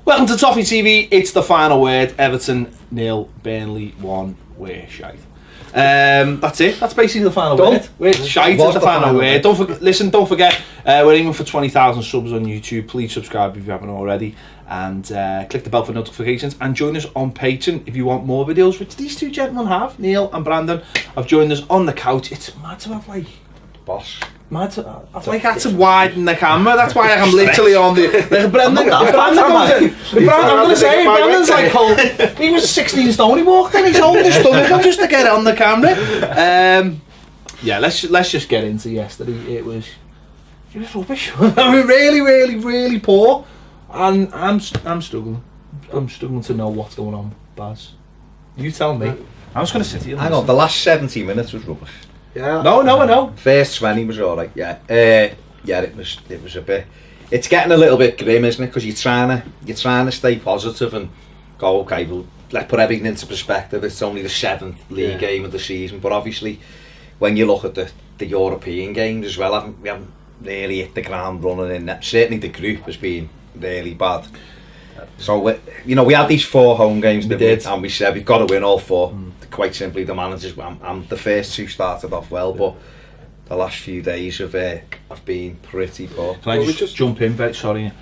Welcome to Toffee TV. It's the final word. Everton 0, Burnley 1. We're shite. That's it. That's basically the final word. We're shite. It's the final word. Don't forget. We're aiming for 20,000 subs on YouTube. Please subscribe if you haven't already, and click the bell for notifications. And join us on Patreon if you want more videos, which these two gentlemen have. Neil and Brandon have joined us on the couch. It's mad to have boss. I've had to widen the camera. That's why I'm literally on the. Brandon's like cold. He was 16 stone. He walked in. He's holding his stomach just to get it on the camera. Let's just get into yesterday. It was rubbish. I mean, really poor. And I'm struggling. I'm struggling to know what's going on, Baz. You tell me. I was going to sit here. Hang on, the last 70 minutes was rubbish. Yeah. No, I know. First 20 was alright. Yeah. It was a bit. It's getting a little bit grim, isn't it? Because you're trying to stay positive and go, okay, well, let's put everything into perspective. It's only the 7th league game of the season, but obviously, when you look at the European games as well, we haven't really hit the ground running in that. Certainly, the group has been really bad. So we had these 4 home games, and we said we've got to win all 4. Quite simply, the managers and the first 2 started off well, but the last few days have been pretty poor. Can I just jump in? Very sorry,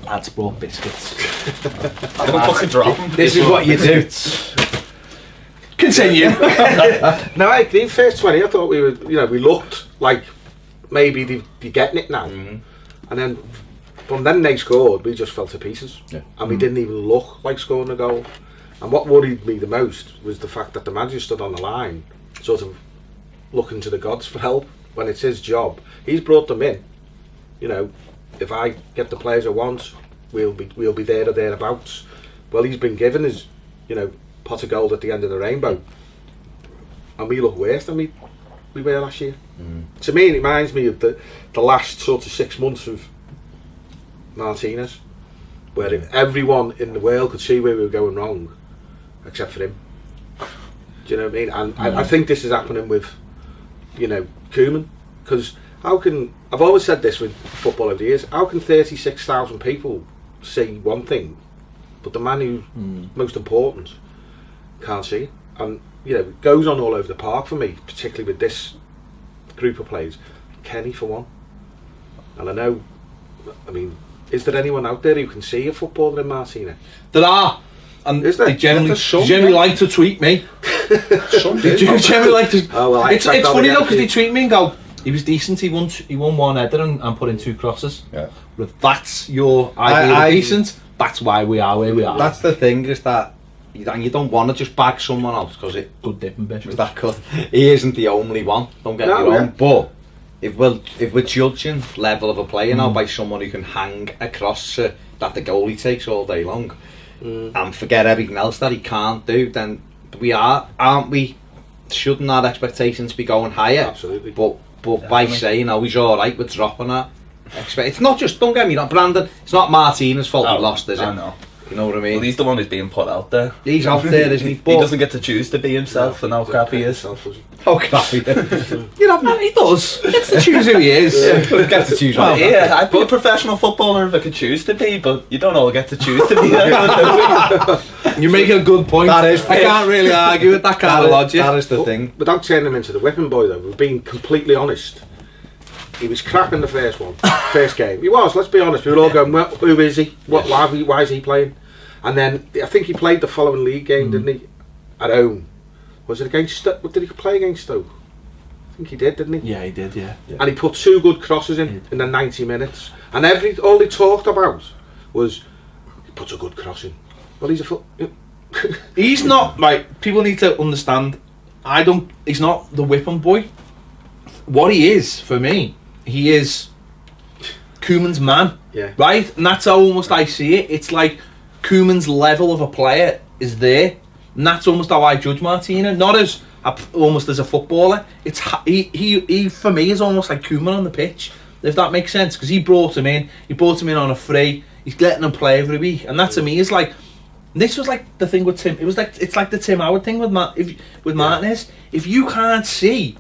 lads brought biscuits. Don't fucking drop them. This is what you do. Continue. No, I agree. First 20, I thought we looked like maybe they're getting it now, and then from then they scored, we just fell to pieces, and we didn't even look like scoring a goal. And what worried me the most was the fact that the manager stood on the line, sort of looking to the gods for help when it's his job. He's brought them in. If I get the players I want, we'll be there or thereabouts. Well, he's been given his, pot of gold at the end of the rainbow, and we look worse than we were last year. To me, it reminds me of the last sort of 6 months of Martinez, where everyone in the world could see where we were going wrong, except for him. Do you know what I mean? And I think this is happening with, Koeman, because I've always said this with football over the years, how can 36,000 people see one thing, but the man who's most important can't see it? And it goes on all over the park for me, particularly with this group of players. Kenny for one, and is there anyone out there who can see a footballer in Martina? There are, and they generally like to tweet me. They generally like to. Oh, well, it's funny though, because they tweet me and go, he was decent. He won 1 header and put in 2 crosses. Yeah. But that's your idea of decent. That's why we are where we are. That's the thing, is that you don't want to just bag someone else because it good dipping biscuits. That good. He isn't the only one. Don't get me wrong, but. If we're judging level of a player now by someone who can hang a cross that the goalie takes all day long and forget everything else that he can't do, then aren't we? Shouldn't our expectations be going higher? Absolutely. But by saying, he's alright, we're dropping that. It's not just, don't get me wrong, Brandon, it's not Martinez's fault he lost, is it? I know. You know what I mean? Well, he's the one who's being put out there. He's out there, isn't he? But he doesn't get to choose to be himself, and how crap he is. How crap he is. He does. He gets to choose who he is. Gets to choose. I'd be a professional footballer if I could choose to be, but you don't all get to choose to be that. You're making a good point. That is. I can't really argue with that kind of logic. That is the thing. Without turning him into the whipping boy, though, we're being completely honest. He was crap in the first game. He was. Let's be honest. We were all going, well, who is he? Why is he playing? And then I think he played the following league game, didn't he? At home. Was it against Stoke? Did he play against Stoke? I think he did, didn't he? Yeah, he did, yeah. And he put 2 good crosses in the 90 minutes. And all they talked about was, he puts a good cross in. Well, he's not, people need to understand, he's not the whipping boy. What he is, for me, he is Koeman's man. Yeah. Right? And that's how almost I see it. It's like, Koeman's level of a player is there, and that's almost how I judge Martina. Not as almost as a footballer. It's he for me is almost like Koeman on the pitch, if that makes sense. Because he brought him in on a free. He's letting him play every week, and that to me is like. This was like the thing with Tim. It's like the Tim Howard thing with Martinez. If you can't see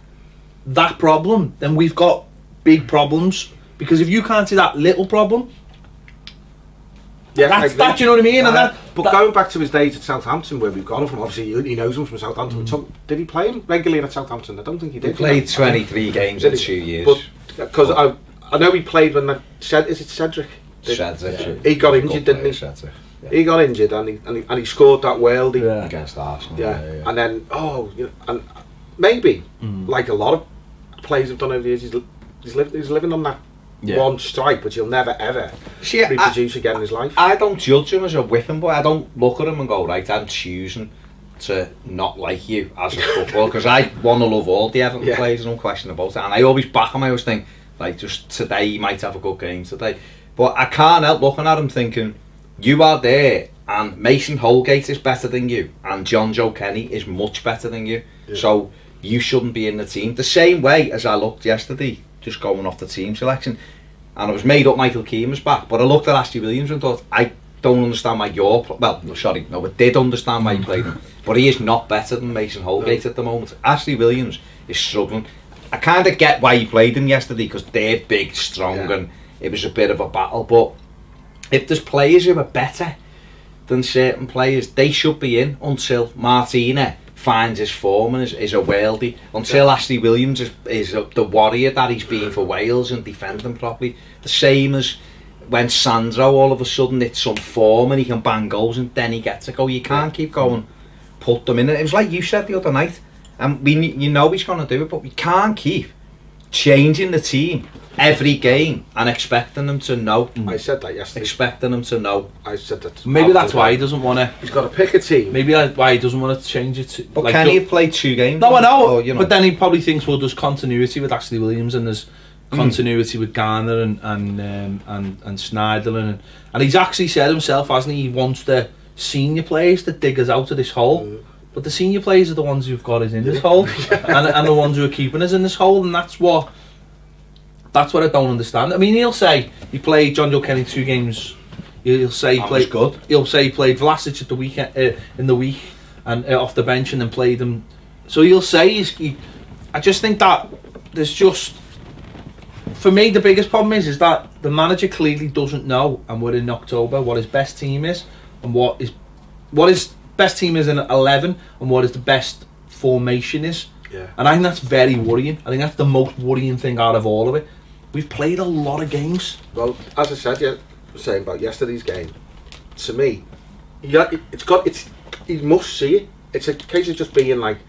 that problem, then we've got big problems. Because if you can't see that little problem, That's that. Do you know what I mean? But going back to his days at Southampton, where we've gone from, obviously he knows him from Southampton. So did he play him regularly at Southampton? I don't think he did. He played 23 games in 2 years. But because I know he played when is it Cedric? Cedric. He got injured, didn't he? Cedric. Yeah. He got injured and he scored that worldie Against Arsenal. Yeah. And then and maybe like a lot of players have done over the years, he's living on that one strike, which he'll never ever reproduce again in his life. I don't judge him as a whipping boy. I don't look at him and go, right, I'm choosing to not like you as a footballer, because I want to love all the Everton players, no question about it. And I always back him. I always think, like, just today he might have a good game today. But I can't help looking at him thinking, you are there, and Mason Holgate is better than you, and John Joe Kenny is much better than you. Yeah. So you shouldn't be in the team. The same way as I looked yesterday, just going off the team selection, and I was made up Michael Keane was back, but I looked at Ashley Williams and thought, I don't understand why I did understand why he played him, but he is not better than Mason Holgate at the moment. Ashley Williams is struggling. I kind of get why he played him yesterday, because they're big, strong, and it was a bit of a battle, but if there's players who are better than certain players, they should be in until Martina finds his form and is a worldie, until Ashley Williams is the warrior that he's been for Wales and defending properly. The same as when Sandro all of a sudden hits some form and he can bang goals and then he gets a goal. You can't keep going, put them in. It was like you said the other night, and you know he's going to do it, but we can't keep changing the team every game and expecting them to know. I said that yesterday. Expecting them to know. I said that. Maybe that's why he doesn't want to. He's got to pick a team. Maybe that's why he doesn't want to change it. But like, can he have played 2 games? No, I know. But then he probably thinks, well, there's continuity with Ashley Williams and there's continuity with Garner and Schneiderlin, and he's actually said himself, hasn't he? He wants the senior players to dig us out of this hole. But the senior players are the ones who've got us in this hole, and the ones who are keeping us in this hole, and that's what I don't understand. I mean, he'll say he played John Joe Kenny 2 games. He'll say he played good. He'll say he played Vlasic at the weekend in the week and off the bench, and then played him. So he'll say I just think that there's just, for me, the biggest problem is that the manager clearly doesn't know, and we're in October, what his best team is, and what his best team is in 11, and what is the best formation is. Yeah. And I think that's very worrying. I think that's the most worrying thing out of all of it. We've played a lot of games. Well, as I said, saying about yesterday's game, to me, he must see it. It's a case of just being like,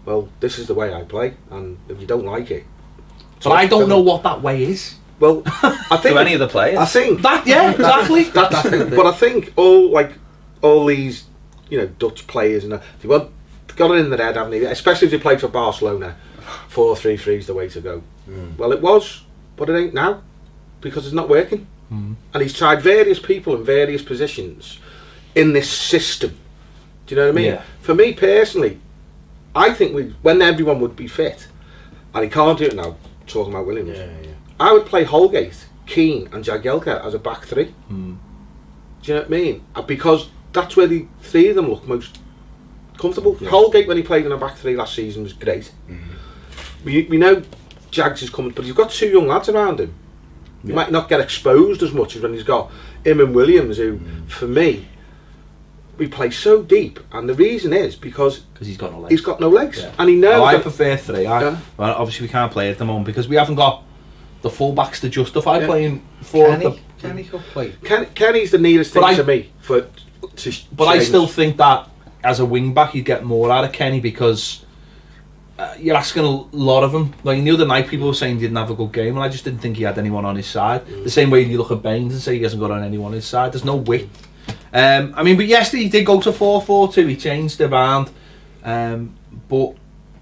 well, this is the way I play, and if you don't like it. But I don't know what that way is. Well, I think to any of the players. I think that, exactly. But I think all these, Dutch players and they got it in their head, haven't they? Especially if they played for Barcelona, 4-3-3 is the way to go. Well, it was, but it ain't now, because it's not working. And he's tried various people in various positions in this system. Do you know what I mean? Yeah. For me personally, I think when everyone would be fit, and he can't do it now, talking about Williams, I would play Holgate, Keane and Jagielka as a back 3. Do you know what I mean? Because that's where the 3 of them look most comfortable. Yeah. Holgate, when he played in a back 3 last season, was great. We know Jags is coming, but you've got 2 young lads around him. He might not get exposed as much as when he's got him and Williams, who, for me, we play so deep, and the reason is because he's got no legs. He's got no legs, and he knows. I prefer 3. Well, obviously we can't play at the moment because we haven't got the full-backs to justify playing 4. Kenny could play. Kenny's the nearest thing to me But I still think that as a wing-back you'd get more out of Kenny, because you're asking a lot of him. Like the other night, people were saying he didn't have a good game, and I just didn't think he had anyone on his side. The same way you look at Baines and say he hasn't got on anyone on his side. There's no width. But yesterday he did go to 4-4-2. He changed it around, but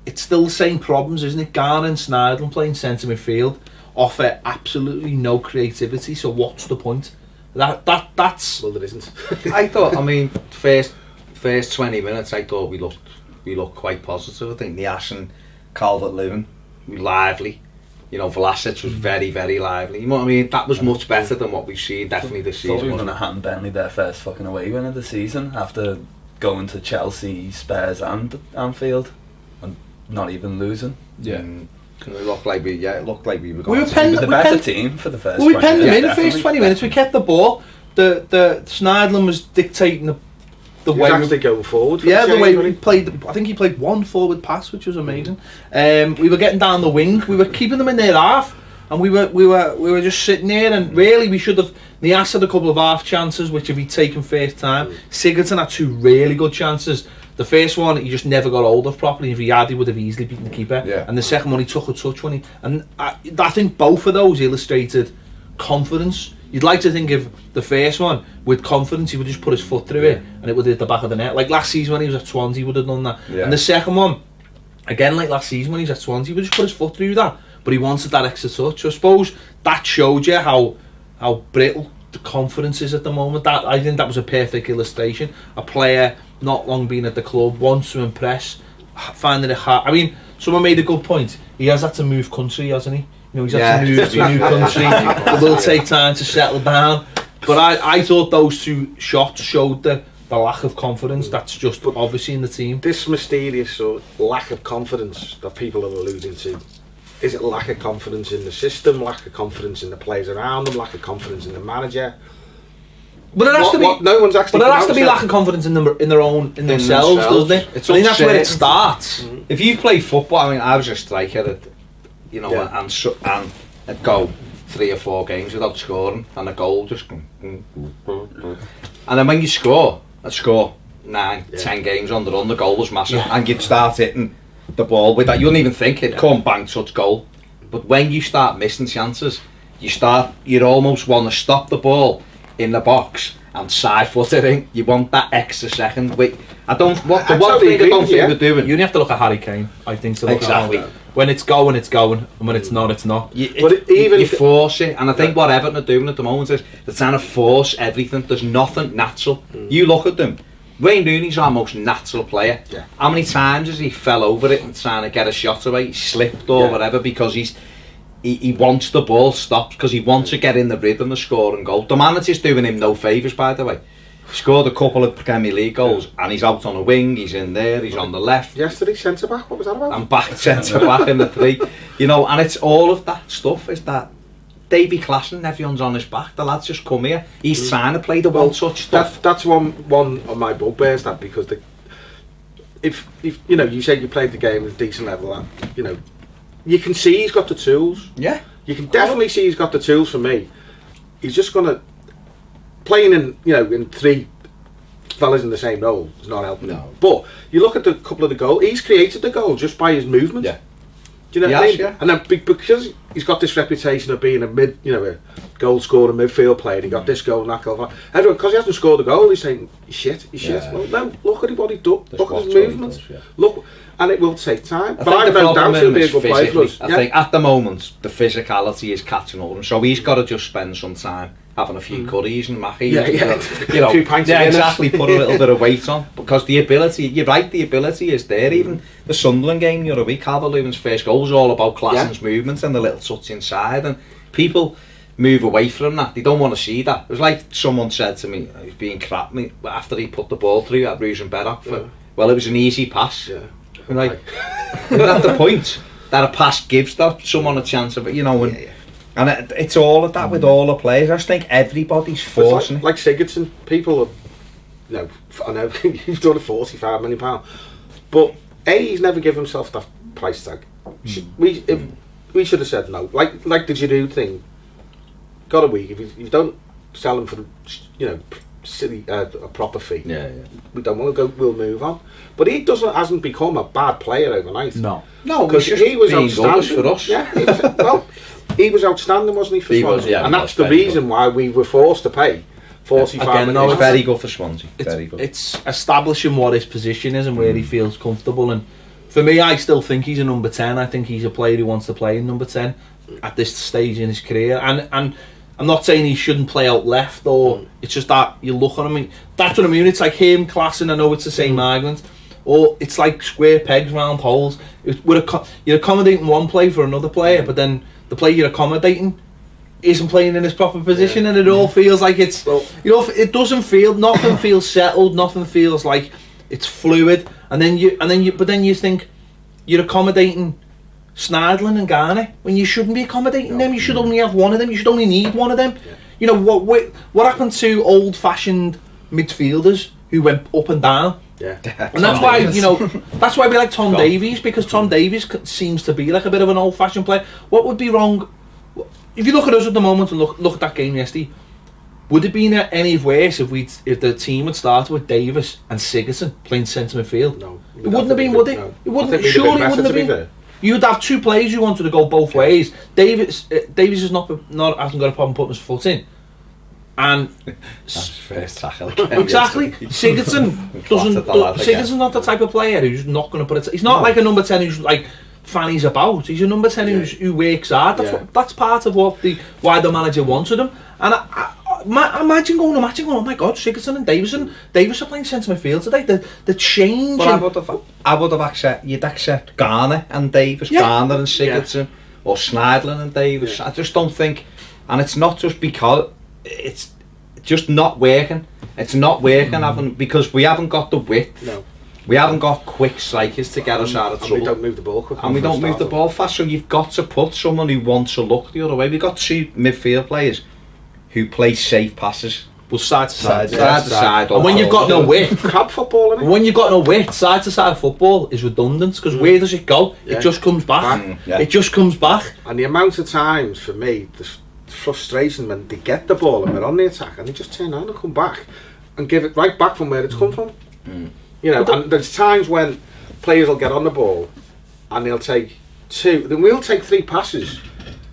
it's still the same problems, isn't it? Garner and Schneiderlin playing centre midfield offer absolutely no creativity. So what's the point? That's well, there isn't. I thought. First 20 minutes, I thought we looked quite positive. I think Niasse and Calvert-Lewin were lively. Vlasic was very, very lively. You know what I mean? That was much better than what we've seen, definitely this season. I thought we were going to hand Burnley their first fucking away win of the season after going to Chelsea, Spurs and Anfield and not even losing. Yeah. It looked like we were going to be the better team for the first 20 minutes. We penned them in the first 20 minutes. We kept the ball. the Schneiderlin was dictating the He was way actually going forward. For the change, way wasn't we he? played. I think he played one forward pass, which was amazing. We were getting down the wing. We were keeping them in their half, and we were just sitting there. And really, we should have. Nias had a couple of half chances, which if he'd taken first time, Sigurdsson had 2 really good chances. The first one he just never got hold of properly. If he had, he would have easily beaten the keeper. Yeah. And the second one he took a touch when I think both of those illustrated confidence. You'd like to think of the first one with confidence, he would just put his foot through it and it would hit the back of the net. Like last season when he was at Swansea, he would have done that. Yeah. And the second one, again like last season when he was at Swansea, he would just put his foot through that. But he wanted that extra touch. So I suppose that showed you how brittle the confidence is at the moment. That I think that was a perfect illustration. A player not long been at the club, wants to impress, finding it hard. I mean, someone made a good point. He has had to move country, hasn't he? You know, he's had to move to a new country. It will take time to settle down. But I thought those 2 shots showed the lack of confidence that's just obviously in the team. This mysterious sort of lack of confidence that people are alluding to, is it lack of confidence in the system, lack of confidence in the players around them, lack of confidence in the manager? But it has to be. No one's actually. But it has to be lack of confidence in themselves, doesn't it? It's I think that's where it uncertain. starts. If you've played football, I mean, I was a striker, and I'd go 3 or 4 games without scoring, and a goal just go, and then when you score, I'd score 9, 10 games on the run. The goal was massive, and you'd start hitting the ball with that. You wouldn't even think it'd come, bang, touch, goal. But when you start missing chances, you'd almost want to stop the ball in the box and side foot it in. You want that extra second. Wait, I don't think we're doing. You only have to look at Harry Kane, I think, to look Exactly. at when it's going, and when it's not, it's not. You force it, and I think what Everton are doing at the moment is they're trying to force everything. There's nothing natural. You look at them. Wayne Rooney's our most natural player. Yeah. How many times has he fell over it and trying to get a shot away? He slipped or whatever because he wants the ball stopped because he wants to get in the rhythm of score and goal. The manager's doing him no favours, by the way. He scored a couple of Premier League goals and he's out on a wing, he's in there, he's on the left. Yesterday, centre back. What was that about? And back centre back in the 3. You know, and it's all of that stuff. Is that they be classing, everyone's on his back. The lads just come here. He's trying to play the one-touch stuff. That's one of my bugbears. That because if you know, you said you played the game at a decent level, and you know, you can see he's got the tools. Yeah. You can definitely see he's got the tools for me. He's just gonna playing in 3 fellas in the same role is not helping him. But you look at the couple of the goals, he's created the goal just by his movement. Yeah. Do you know what I mean? Yeah. And then because he's got this reputation of being a goal scorer, midfield player, he got this goal and that goal. Everyone, because he hasn't scored a goal, he's saying he's shit. Well, no, look at what he done. Look at his movement. Look, and it will take time. But I have no doubt he'll be a good player for us. I think at the moment the physicality is catching up with him, so he's got to just spend some time having a few curries and mackies. A few pints of Guinness. Exactly. Put a little bit of weight on because the ability. You're right. The ability is there. Even the Sunderland game the other week, Calvert-Lewin's first goal was all about Klassen's movements and the little touch inside, and people move away from that. They don't want to see that. It was like someone said to me, he's being crap me after he put the ball through at Rosenberg. Well, it was an easy pass. Yeah. I'm like, isn't that the point? That a pass gives that someone a chance of it, you know, and it's all of that with all the players. I just think everybody's forcing it. Like Sigurdsson, people are, I know you've done a £45 million, but he's never given himself that price tag. We should have said no. Like the Giroud thing. Got a week. If you don't sell him for silly a proper fee, we don't want to go. We'll move on. But he hasn't become a bad player overnight. No, because he was outstanding for us. Yeah, he was outstanding, wasn't he? For Swansea, and that's the reason why we were forced to pay 45 million. No, it's very good for Swansea. Very good. It's establishing what his position is and where he feels comfortable. And for me, I still think he's a number 10. I think he's a player who wants to play in number 10 at this stage in his career. And I'm not saying he shouldn't play out left, or it's just that you look at him. That's what I mean. It's like him, Klassen. I know it's the same argument. Or it's like square pegs round holes. You're accommodating one play for another player, but then the player you're accommodating isn't playing in his proper position, and it all feels like it's it doesn't feel, nothing feels settled, nothing feels like it's fluid, but then you think you're accommodating Schneiderlin and Garner when you shouldn't be accommodating them. You should only have one of them. You should only need one of them. You know what happened to old-fashioned midfielders who went up and down? Yeah. And that's why, you know, that's why we like Tom Davies, because Tom Davies seems to be like a bit of an old-fashioned player. What would be wrong if you look at us at the moment and look at that game yesterday? Would it have been any worse if the team had started with Davis and Sigurdsson playing centre midfield? No, it wouldn't have been, would it? No. It wouldn't. Surely it wouldn't have been. You'd have two players who wanted to go both ways. Davis is not hasn't got a problem putting his foot in, and That's first tackle. exactly. Sigurdsson doesn't. Sigurdsson's not the type of player who's not going to put it. He's not like a number 10 who's like fannies about. He's a number 10 who works hard. That's part of why the manager wanted him. And I imagine going, oh my God, Sigurdsson and Davis are playing centre midfield today. The change. But I would have accept Garner and Davis, Garner and Sigurdsson, or Schneidlin and Davis. I just don't think, and it's not just because it's just not working. It's not working, because we haven't got the width. No. We haven't got quick strikers to get us out of trouble. We don't move the ball quick. And we don't move the ball fast, so you've got to put someone who wants to look the other way. We've got two midfield players who play safe passes. Well, side to side. Side to side. And when you've got no width, crap football, isn't it? When you've got no width, side to side football is redundant, because where does it go? Yeah. It just comes back. Yeah. It just comes back. And the amount of times, for me, the frustration when they get the ball and they're on the attack and they just turn around and come back and give it right back from where it's come from. You know, and there's times when players will get on the ball and they'll take we'll take 3 passes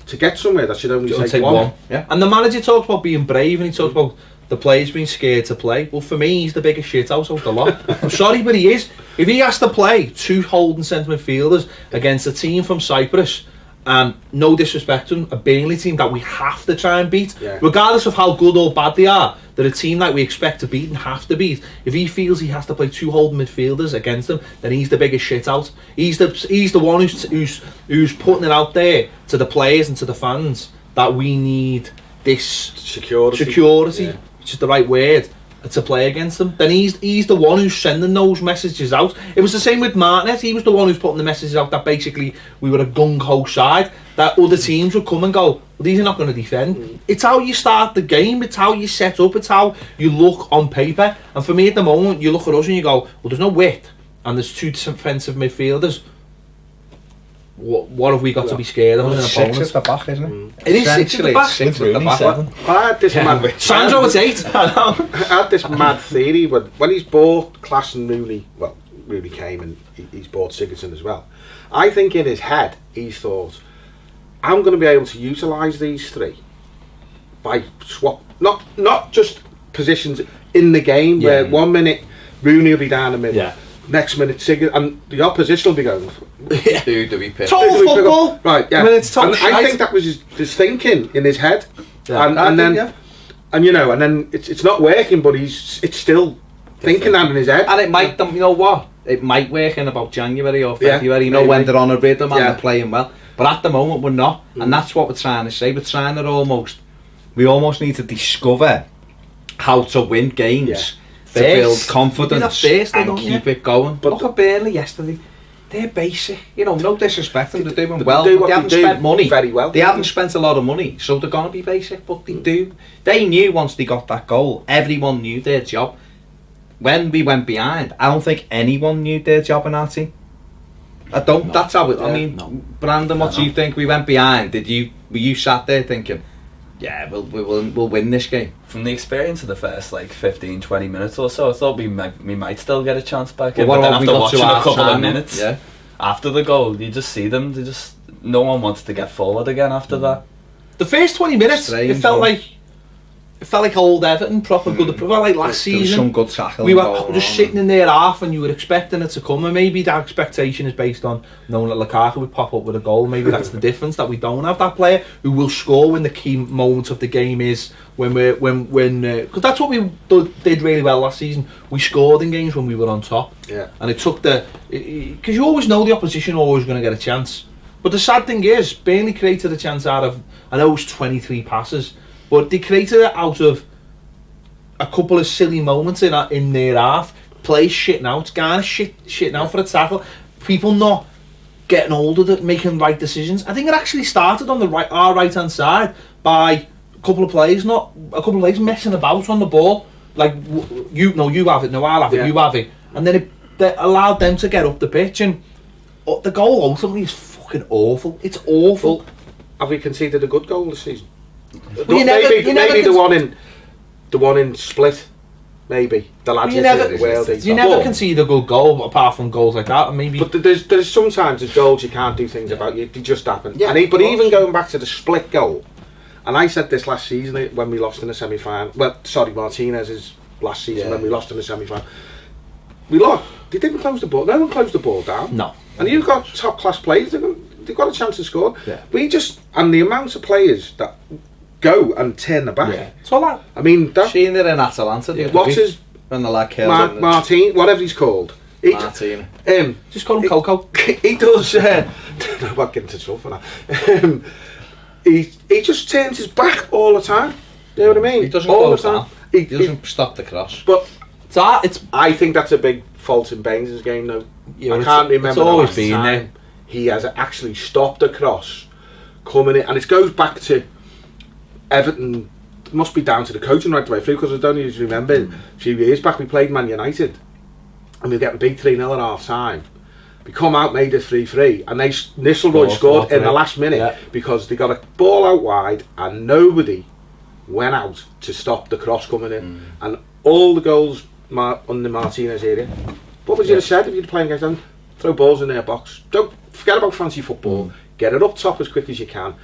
to get somewhere that should only take one. Yeah. And the manager talks about being brave, and he talks about the players being scared to play. Well, for me, he's the biggest shithouse of the lot. I'm sorry, but he is. If he has to play 2 holding centre midfielders against a team from Cyprus, and no disrespect to them, a Burnley team that we have to try and beat, regardless of how good or bad they are, they're a team that we expect to beat and have to beat. If he feels he has to play 2 holding midfielders against them, then he's the biggest shit out. He's the one who's putting it out there to the players and to the fans that we need this security, which is the right word, to play against them. Then he's the one who's sending those messages out. It was the same with Martinez. He was the one who's putting the messages out that basically we were a gung-ho side, that other teams would come and go, well, these are not going to defend. It's how you start the game, it's how you set up, it's how you look on paper. And for me at the moment, you look at us and you go, well, there's no width and there's 2 defensive midfielders. What have we got to be scared of as an opponent? 6 at the back, isn't it? It is 6 at the back. 6 at the back. 7. I had this mad... Sandro, it's 8. I had this mad theory when he's bought Klaas and Rooney. Well, Rooney came and he's bought Sigurdsson as well. I think in his head he's thought, I'm going to be able to utilise these 3 by swap, not just positions in the game where 1 minute Rooney will be down the middle, next minute Sigurdsson, and the opposition will be going, Do we pick? Total football, right? Yeah, I mean, it's total I think that was his thinking in his head, and then it's not working, but it's still thinking that in his head. And it might, you know what? It might work in about January or February. You know, when they're on a rhythm and they're playing well. But at the moment, we're not, and that's what we're trying to say. We're trying to we almost need to discover how to win games. To build confidence and keep it going. But look at Burnley yesterday. They're basic, you know, no disrespect to them, they're doing well. They haven't spent money. Very well. They haven't spent a lot of money, so they're going to be basic, but they do. They knew once they got that goal, everyone knew their job. When we went behind, I don't think anyone knew their job in our team. I don't, that's how it, I mean, Brandon, what do you think? We were you sat there thinking, yeah, we'll win this game? From the experience of the first 15-20 minutes or so, I thought we might still get a chance back in. Well, but then after watching a couple of minutes yeah. after the goal, you just see them. No one wants to get forward again after that. The first 20 minutes, it felt like old Everton, proper good. It felt like last season. Some good tackling. We were just sitting in there half, and you were expecting it to come. And maybe that expectation is based on knowing that Lukaku would pop up with a goal. Maybe that's the difference, that we don't have that player who will score when the key moment of the game is when because that's what we did really well last season. We scored in games when we were on top. Yeah. And it took because you always know the opposition are always going to get a chance. But the sad thing is, Burnley created a chance out of, I know it was 23 passes. But they created it out of a couple of silly moments in their half. Players shitting out, Garner shitting out for a tackle. People not getting older, making right decisions. I think it actually started on our right hand side by a couple of players messing about on the ball. Like, you have it, no, I'll have it, you have it. And then they allowed them to get up the pitch, and the goal ultimately is fucking awful. It's awful. Well, have we conceded a good goal this season? Well, maybe the one in Split. Maybe the lads you never concede a good goal apart from goals like that. And maybe, but there's sometimes the goals you can't do things about. They just happen. Yeah, but even going back to the Split goal, and I said this last season when we lost in the semi-final. Well, sorry, Martinez's last season when we lost in the semi-final. We lost. They didn't close the ball. No one closed the ball down. No. And you've got top class players. They've got a chance to score. Yeah. And the amount of players that go and turn the back. Yeah. It's all that. I mean, seen it in Atalanta. What's his when the lad kills Martin, whatever he's called. Martin. Just call him Coco. He does. I'm not getting into trouble for that. He just turns his back all the time. You know what I mean? He doesn't all close the time. down. He doesn't stop the cross. But I think that's a big fault in Baines' game, though. Yeah, I can't remember it's always the last been time there. he has actually stopped a cross coming in, and it goes back to Everton. It must be down to the coaching right the way through, because I don't even remember a few years back we played Man United and we were getting beat 3-0 at half time. We come out, made it 3-3, and Nistelrooy scored in the last minute because they got a ball out wide and nobody went out to stop the cross coming in. And all the goals on the Martinez area, what would you have said if you'd playing against them? Throw balls in their box. Don't forget about fancy football. Get it up top as quick as you can,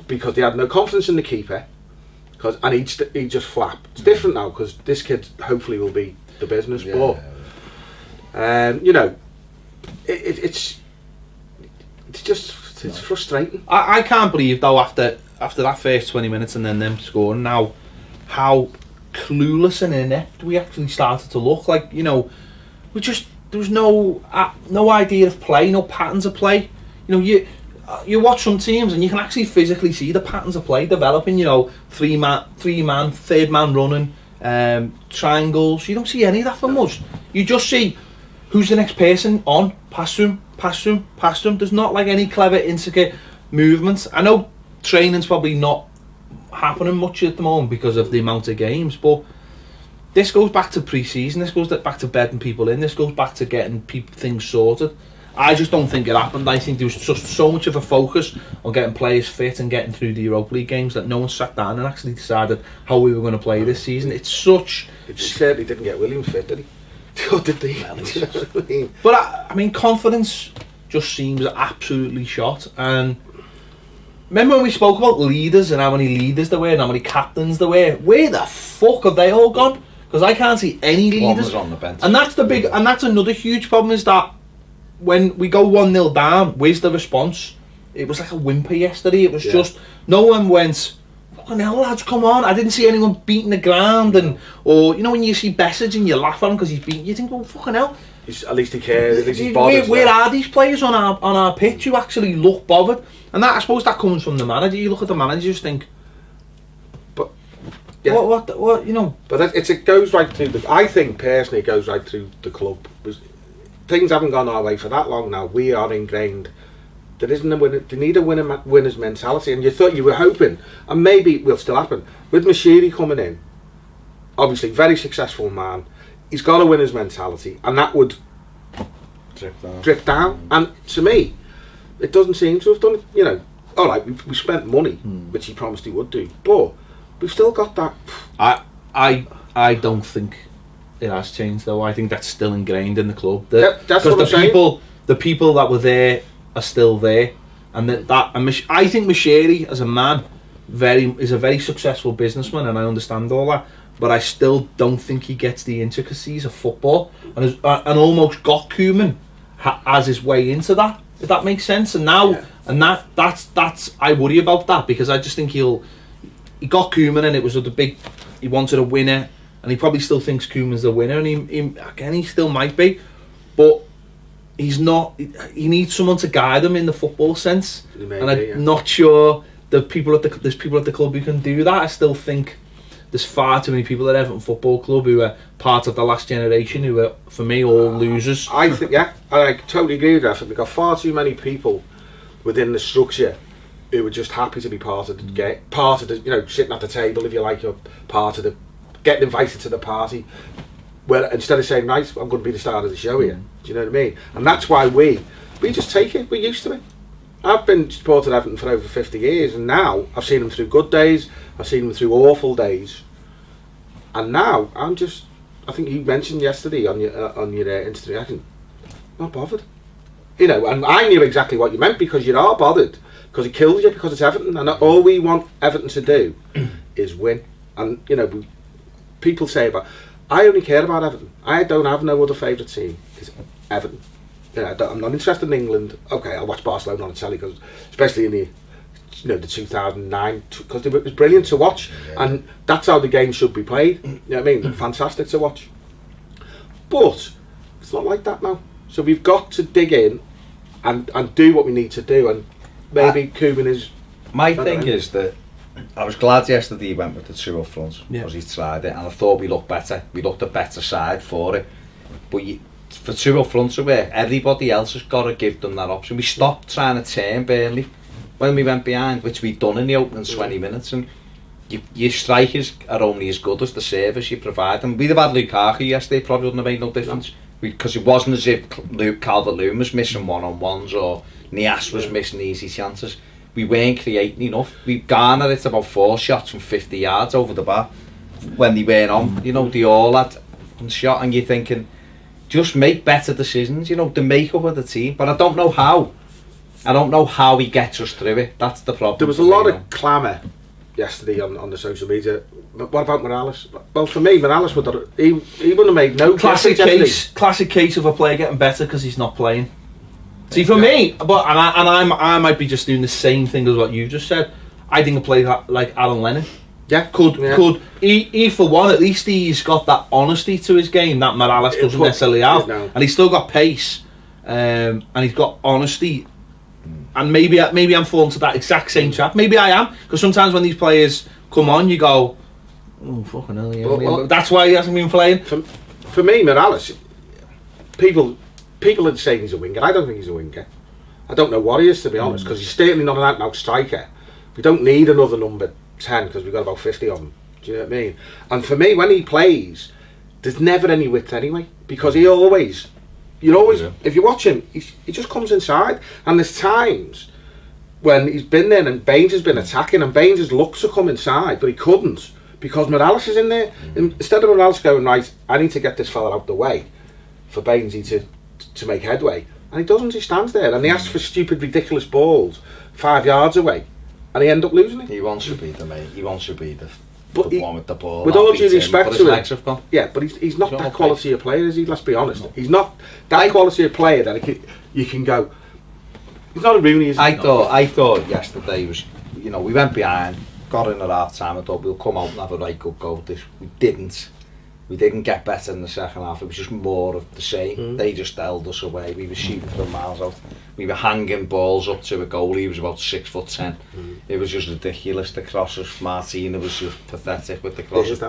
because they had no confidence in the keeper. And he'd just flap. It's different now because this kid hopefully will be the business. But you know, it's frustrating. I can't believe though after that first 20 minutes and then them scoring now, how clueless and inept we actually started to look. Like, you know, there was no idea of play, no patterns of play. You know, you watch some teams and you can actually physically see the patterns of play developing. You know, three man, third man running, triangles. You don't see any of that from us. You just see who's the next person on, pass them. There's not like any clever intricate movements. I know training's probably not happening much at the moment because of the amount of games, but this goes back to pre-season, this goes back to bedding people in, this goes back to getting things sorted. I just don't think it happened. I think there was just so much of a focus on getting players fit and getting through the Europa League games that no one sat down and actually decided how we were going to play this season. It certainly didn't get Williams fit, did he? Or did he? But I mean, confidence just seems absolutely shot. And remember when we spoke about leaders and how many leaders there were and how many captains there were? Where the fuck have they all gone? Because I can't see any leaders. One was on the bench. And that's that's another huge problem, is that when we go 1-0 down, where's the response? It was like a whimper yesterday. It was just, no one went, fucking hell lads, come on. I didn't see anyone beating the ground. Or you know, when you see Bessage and you laugh at him because he's beating, you think, well, fucking hell. At least he cares, at least he's bothered. Where are these players on our pitch who actually look bothered? And that, I suppose that comes from the manager. You look at the manager, you just think, but yeah. What you know? But it goes right through I think personally it goes right through the club. Things haven't gone our way for that long now. We are ingrained. There isn't a winner. They need a winner's mentality, and you were hoping, and maybe it will still happen with Mashiri coming in. Obviously, very successful man. He's got a winner's mentality, and that would drip down. And to me, it doesn't seem to have done it. You know, all right, we spent money, which he promised he would do, but we've still got that. I don't think it has changed though. I think that's still ingrained in the club. That's what I'm saying. The people that were there are still there, and I think Mashiri as a man is a very successful businessman, and I understand all that. But I still don't think he gets the intricacies of football, and almost got Koeman as his way into that. If that makes sense. And now, that's I worry about that, because I just think he got Koeman, and it was he wanted a winner, and he probably still thinks Koeman's the winner, and he still might be, but he's not. He needs someone to guide him in the football sense, and I'm not sure there's people at the club who can do that. I still think there's far too many people at Everton Football Club who are part of the last generation who are, for me, all losers. I think, I totally agree with that. I think we've got far too many people within the structure who are just happy to be part of the game, part of the, you know, sitting at the table, if you like, you're part of the, getting invited to the party, where instead of saying, right, I'm going to be the star of the show here, do you know what I mean? And that's why we just take it, we're used to it. I've been supporting Everton for over 50 years, and now I've seen them through good days, I've seen them through awful days, and now I think you mentioned yesterday on your instant reaction, not bothered. You know, and I knew exactly what you meant, because you are bothered, because it kills you, because it's Everton, and all we want Everton to do is win. And, you know, people say I only care about Everton. I don't have no other favourite team. It's Everton. You know, I'm not interested in England. Okay, I'll watch Barcelona on the telly, because especially in the 2009, because it was brilliant to watch, and that's how the game should be played. You know what I mean? Fantastic to watch. But it's not like that now. So we've got to dig in and do what we need to do, and maybe Koeman is... My thing is that I was glad yesterday he went with the two up front, because he tried it, and I thought we looked better. We looked a better side for it. But for two up front to work, everybody else has got to give them that option. We stopped trying to turn Burnley when we went behind, which we'd done in the opening 20 minutes, and your strikers are only as good as the service you provide them. We'd have had Lukaku yesterday, probably wouldn't have made no difference, because it wasn't as if Calvert-Lewin was missing one-on-ones or Nias was missing easy chances. We weren't creating enough. We garnered it about 4 shots from 50 yards over the bar when they weren't on. You know, they all had one shot, and you're thinking, just make better decisions, you know, the makeup of the team. But I don't know how. I don't know how he gets us through it. That's the problem. There was a lot of clamour yesterday on the social media. What about Morales? Well, for me, Morales would he wouldn't have made no classic case of a player getting better because he's not playing. See, for me, I might be just doing the same thing as what you just said. I think a player like Aaron Lennon, could he for one, at least he's got that honesty to his game that Morales doesn't necessarily have, and he's still got pace, and he's got honesty. And maybe I'm falling to that exact same trap. Maybe I am, because sometimes when these players come on, you go, oh fucking hell, yeah. Well, that's why he hasn't been playing. For me, Morales, people are saying he's a winger. I don't think he's a winger. I don't know what he is, to be honest, because he's certainly not an out-and-out striker. We don't need another number 10, because we've got about 50 of them. Do you know what I mean? And for me, when he plays, there's never any width anyway, because he always... if you watch him, he just comes inside, and there's times when he's been there and Baines has been attacking, and Baines has looked to come inside, but he couldn't, because Morales is in there. Instead of Morales going, right, I need to get this fella out the way for Bainesy to make headway, and he doesn't. He stands there, and he asks for stupid, ridiculous balls 5 yards away, and he ends up losing it. He wants to be the mate. He wants to be the one with the ball. With all due respect to him, but he's not that quality of player, is he? Let's be honest. No. He's not that quality of player that you can go. He's not a Rooney. I thought yesterday was, we went behind, got in at half time. I thought we'll come out and have a right good go at this. We didn't. We didn't get better in the second half. It was just more of the same. They just held us away. We were shooting from miles out. We were hanging balls up to a goalie who was about 6'10". It was just ridiculous. The crosses, Martina was just pathetic with the crosses.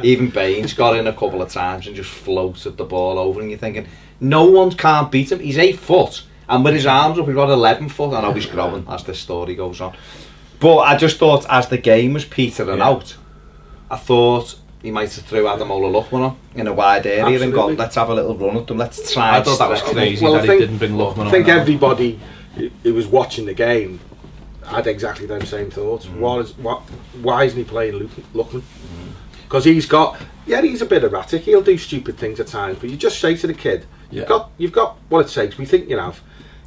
Even Baines got in a couple of times and just floated the ball over, and you're thinking, no one can't beat him. He's 8 foot, and with his arms up, he's got 11 foot. I know he's growing as the story goes on. But I just thought, as the game was petering out, I thought he might have threw Adam Lookman on in a wide area and gone, let's have a little run at them, let's try. I thought that was crazy that he didn't bring Lookman on. I think everybody who was watching the game had exactly them same thoughts. Why isn't he playing Lookman? Because he's a bit erratic, he'll do stupid things at times, but you just say to the kid, you've got what it takes, we think you have.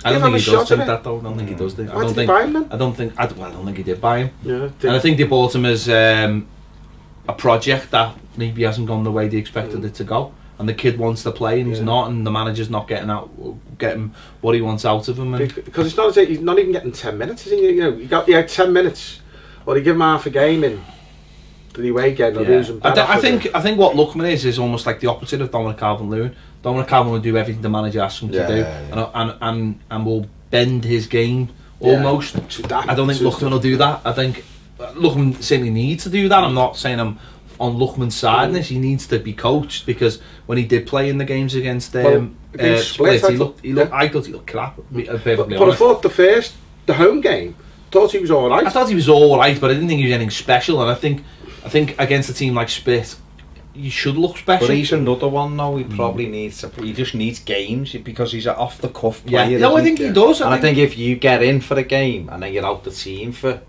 I don't think he does think that though. I don't think he does think. Why did he buy him then? I don't think he did buy him. Yeah, and I think they bought him as a project that maybe hasn't gone the way they expected it to go, and the kid wants to play and he's not, and the manager's not getting what he wants out of him. And because it's not as if he's not even getting 10 minutes, is he? He had 10 minutes, or he give him half a game in the away game, or losing. I think what Lookman is almost like the opposite of Dominic Calvert-Lewin. Dominic Calvert will do everything the manager asks him to do, and will bend his game almost. I don't think Lookman will do that. I think Lookman certainly needs to do that. I'm not saying I'm on Lookman's side in this. He needs to be coached, because when he did play in the games against Split, I thought he looked crap. But I thought the home game, thought he was all right. I thought he was all right, but I didn't think he was anything special. And I think against a team like Spit, you should look special. But he's another one though. He probably needs to. He just needs games because he's an off the cuff player. Yeah, no, I think he does. I think if you get in for a game and then you're out the team for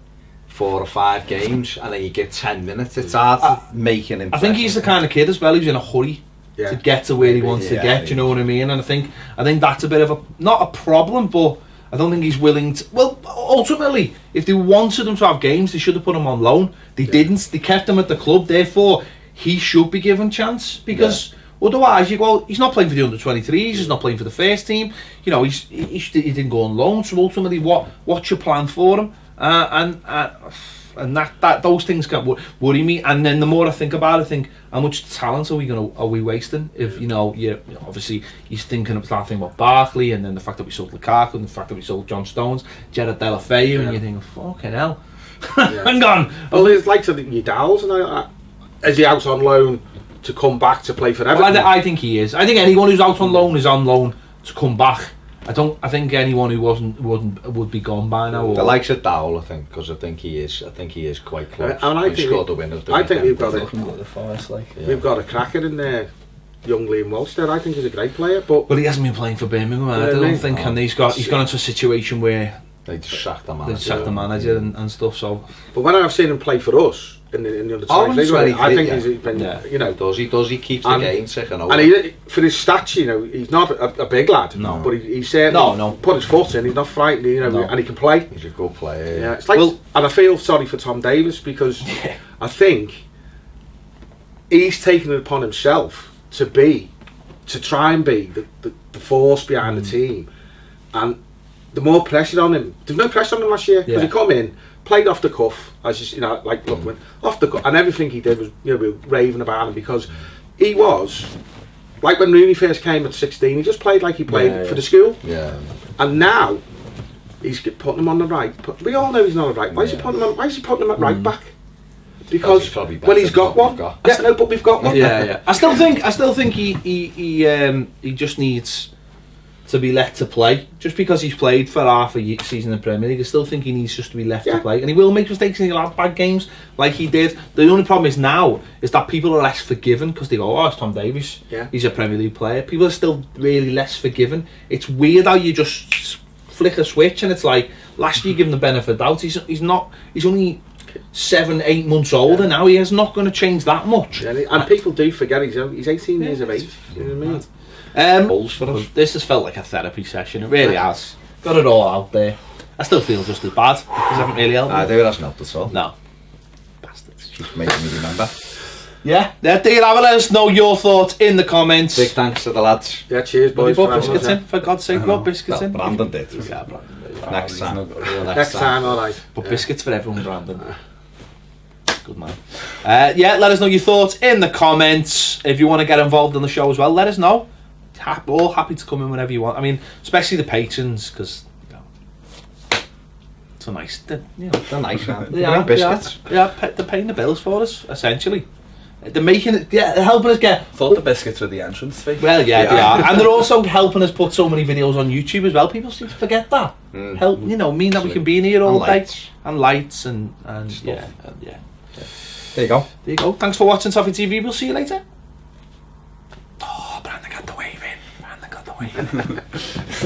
4 or 5 games and then you get 10 minutes, it's hard to make an impression. I think he's the kind of kid as well who's in a hurry to get to where he wants to get. Do you know what I mean? And I think that's a bit of a not a problem, but I don't think he's willing to. Well, ultimately, if they wanted him to have games, they should have put him on loan. They didn't. They kept him at the club. Therefore, he should be given chance because otherwise you go. He's not playing for the under-23s. He's not playing for the first team. You know, he didn't go on loan. So ultimately, what's your plan for him? And that those things can worry me. And then the more I think about it, I think how much talent are we wasting? If obviously he's start thinking about Barkley, and then the fact that we sold Lukaku, and the fact that we sold John Stones, Gerard Deulofeu, and you think, fucking hell, hang on. Well, it's like your Dowles, and is he out on loan to come back to play for Everton? Well, I think he is. I think anyone who's out on loan is on loan to come back. I think anyone who would be gone by now. The likes of Dowell, I think, because I think he is quite close. And I think scored the winner. I think we've got we've got a cracker in there. Young Liam Walsh there. I think he's a great player, but he hasn't been playing for Birmingham. I don't think, and he's gone into a situation where they just sacked the manager and stuff. So, but when I've seen him play for us in the other times, I think he's been, does he keep the game ticking over? And he, for his stats, he's not a big lad, but he certainly put his foot in. He's not frightened, and he can play. He's a good player. Yeah, it's like, and I feel sorry for Tom Davies because I think he's taken it upon himself to try and be the force behind the team, and the more pressure on him. There's no pressure on him last year because he come in, played off the cuff, as like Lookman, off the cuff, and everything he did was we were raving about him because he was like when Rooney first came at 16. He just played like he played for the school. Yeah. And now he's putting him on the right. We all know he's not a right. Why is he putting him? Why is he putting him at right back? Because when he's got one, but we've got one. Yeah. I still think he just needs to be let to play. Just because he's played for half a season in the Premier League, I still think he needs just to be left to play. And he will make mistakes and he'll have bad games like he did. The only problem is now is that people are less forgiven because they go, oh, it's Tom Davies. Yeah. He's a Premier League player. People are still really less forgiven. It's weird how you just flick a switch and it's like, last year give him the benefit of the doubt. He's only 7-8 months older now. He is not going to change that much. Yeah, and people do forget he's 18 years of age. You know what I mean? This has felt like a therapy session. It really has. Got it all out there. I still feel just as bad because I haven't really helped. It hasn't helped at all. No. Bastards. Just making me remember. Yeah, there you have it. Let us know your thoughts in the comments. Big thanks to the lads. Yeah, cheers, boys. Put biscuits in, for God's sake. Put biscuits in. Brandon did. Yeah, Brandon did. Next time, alright. But biscuits for everyone, Brandon. Good man. Let us know your thoughts in the comments. If you want to get involved in the show as well, let us know. We're all happy to come in whenever you want. I mean, especially the patrons, because it's a nice. They're nice. They're biscuits. Yeah, they're paying the bills for us essentially. They're making it. Yeah, they're helping us get. Thought the biscuits were the entrance fee. Well, they are, and they're also helping us put so many videos on YouTube as well. People seem to forget that. Help, mean that we can be in here all day and lights and stuff. Yeah. There you go. There you go. Thanks for watching Toffee TV. We'll see you later. Oh, Brandon got the wave in.